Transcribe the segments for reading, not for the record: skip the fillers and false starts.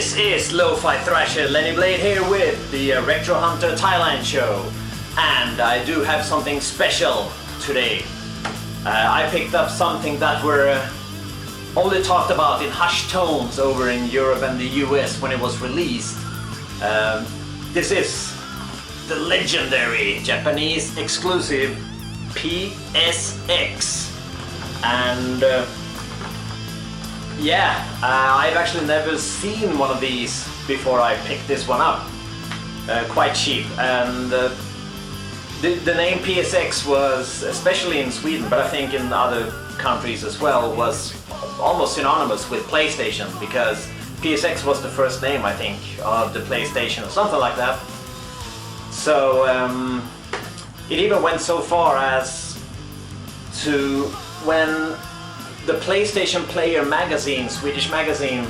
This is Lo-Fi Thrasher Lenny Blade here with the Retro Hunter Thailand show, and I do have something special today. I picked up something that were only talked about in hushed tones over in Europe and the US when it was released. This is the legendary Japanese exclusive PSX, and I've actually never seen one of these before I picked this one up. Quite cheap, and the name PSX was, especially in Sweden, but I think in other countries as well, was almost synonymous with PlayStation, because PSX was the first name, I think, of the PlayStation or something like that. So it even went so far as to, when the PlayStation Player magazine, Swedish magazine,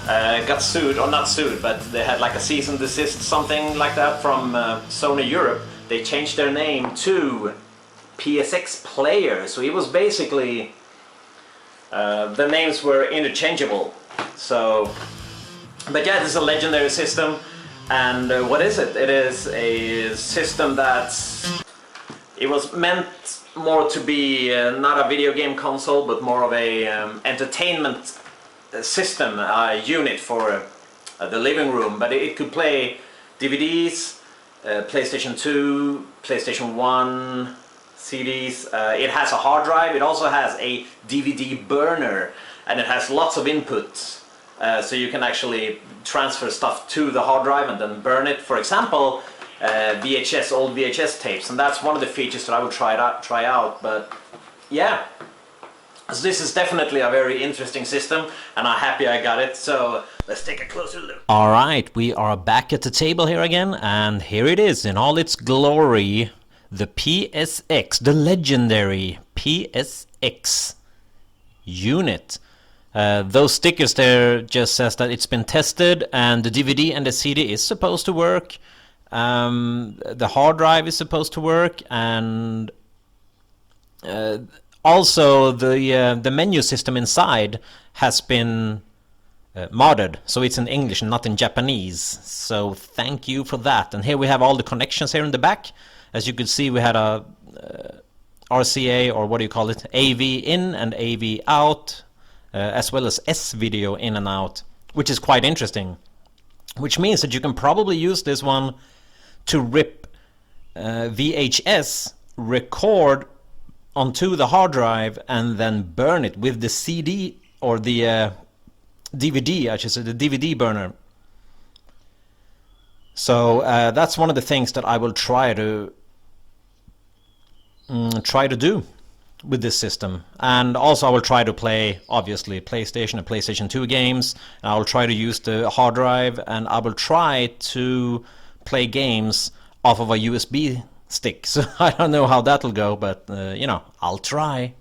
got sued, or not sued, but they had like a cease and desist, something like that, from Sony Europe. They changed their name to PSX Player, so it was basically, the names were interchangeable. So, but yeah, this is a legendary system, and what is it? It is a system it was meant more to be not a video game console, but more of a entertainment system unit for the living room. But it could play DVDs, PlayStation 2, PlayStation 1, CDs. It has a hard drive. It also has a DVD burner, and it has lots of inputs. So you can actually transfer stuff to the hard drive and then burn it. For example, old VHS tapes, and that's one of the features that I would try out. But yeah, so this is definitely a very interesting system, and I'm happy I got it. So let's take a closer look. All right, we are back at the table here again, and here it is in all its glory, the PSX, the legendary PSX unit. Those stickers there just says that it's been tested, and the DVD and the CD is supposed to work. The hard drive is supposed to work, and also the menu system inside has been modded, so it's in English and not in Japanese. So thank you for that. And here we have all the connections here in the back. As you could see, we had a RCA, or what do you call it, AV in and AV out, as well as S-video in and out, which is quite interesting. Which means that you can probably use this one to rip VHS, record onto the hard drive, and then burn it with the CD, or the DVD, I should say, the DVD burner. So that's one of the things that I will try to do with this system. And also I will try to play, obviously, PlayStation and PlayStation 2 games. And I will try to use the hard drive, and I will try to play games off of a USB stick. So I don't know how that'll go, but you know, I'll try.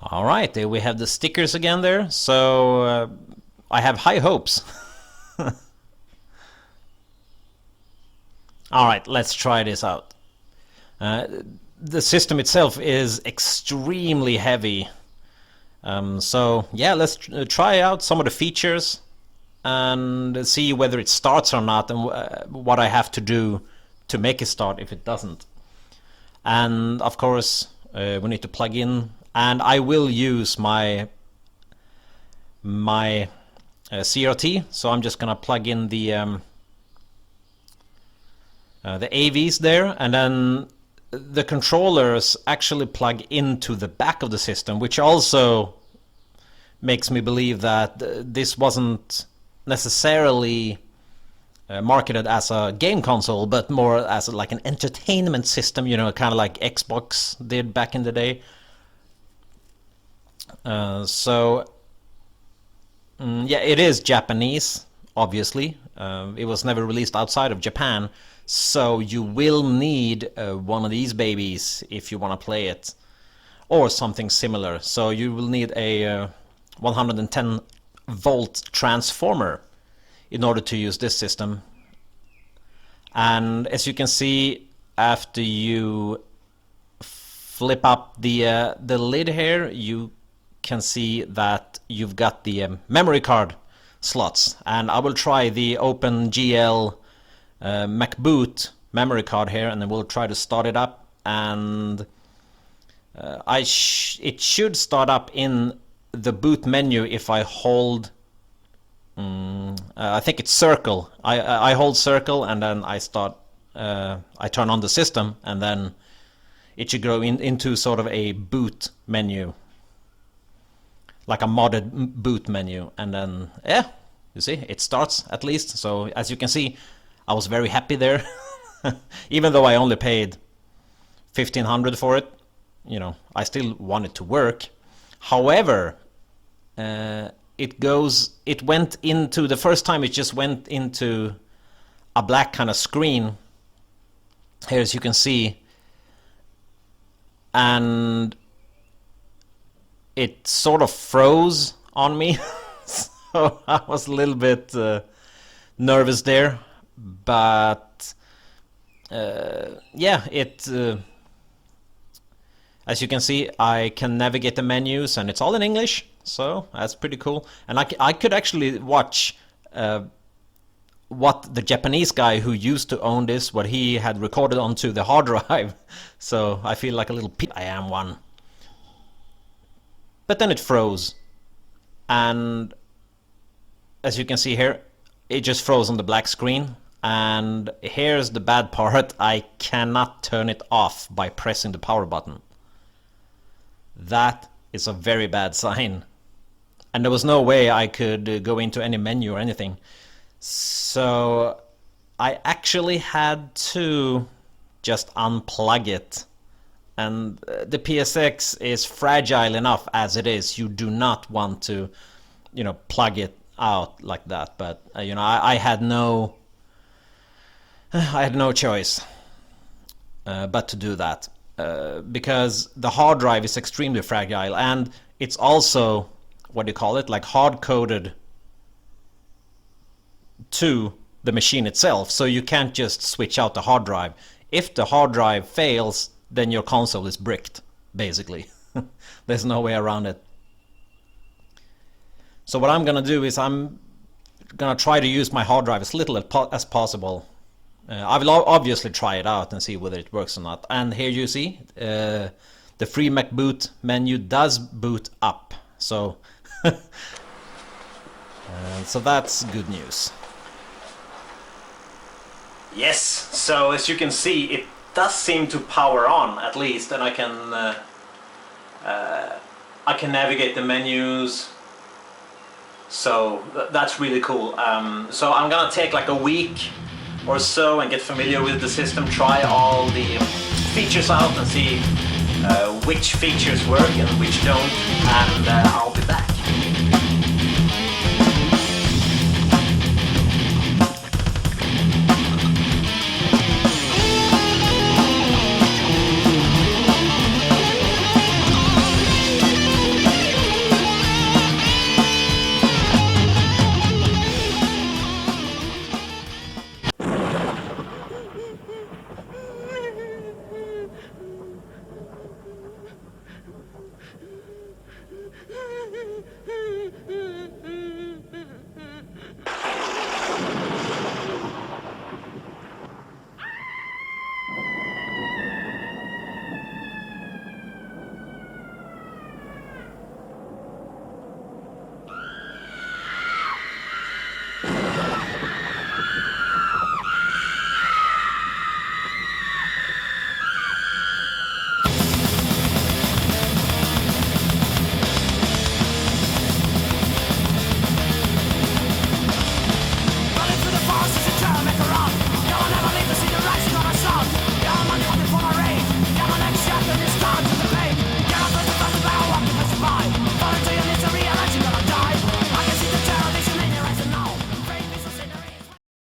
All right, there we have the stickers again there. So I have high hopes. All right, let's try this out. The system itself is extremely heavy. So yeah, let's try out some of the features and see whether it starts or not, and what I have to do to make it start if it doesn't. And of course, we need to plug in, and I will use my CRT. So I'm just gonna plug in the AVs there, and then the controllers actually plug into the back of the system, which also makes me believe that this wasn't necessarily marketed as a game console, but more as like an entertainment system, you know, kind of like Xbox did back in the day. Yeah, it is Japanese, obviously. It was never released outside of Japan. So you will need one of these babies if you want to play it, or something similar. So you will need a 110 volt transformer in order to use this system. And as you can see, after you flip up the lid here, you can see that you've got the memory card slots, and I will try the OpenGL MacBoot memory card here, and then we'll try to start it up, and it should start up in the boot menu if I hold I think it's circle. I hold circle, and then I turn on the system, and then it should go into sort of a boot menu, like a modded boot menu, and then yeah, you see, it starts at least. So as you can see, I was very happy there. Even though I only paid 1,500 for it, you know, I still want it to work. However, it went into, the first time it just went into a black kind of screen here, as you can see, and it sort of froze on me. So I was a little bit nervous there, but yeah, as you can see, I can navigate the menus, and it's all in English, so that's pretty cool. And I could actually watch what the Japanese guy who used to own this, what he had recorded onto the hard drive. So I feel like a little I am one. But then it froze, and as you can see here, it just froze on the black screen. And here's the bad part: I cannot turn it off by pressing the power button. That is a very bad sign. And there was no way I could go into any menu or anything. So I actually had to just unplug it. And the PSX is fragile enough as it is. You do not want to, you know, plug it out like that. But you know, I had no choice but to do that. Because the hard drive is extremely fragile, and it's also, what do you call it, like hard-coded to the machine itself, so you can't just switch out the hard drive. If the hard drive fails, then your console is bricked, basically. There's no way around it. So what I'm gonna do is I'm gonna try to use my hard drive as little as possible. I will obviously try it out and see whether it works or not. And here you see the free MacBoot menu does boot up. So, so that's good news. Yes, so as you can see, it does seem to power on at least, and I can navigate the menus. So that's really cool. So I'm gonna take like a week or so and get familiar with the system, try all the features out and see which features work and which don't, and I'll be back.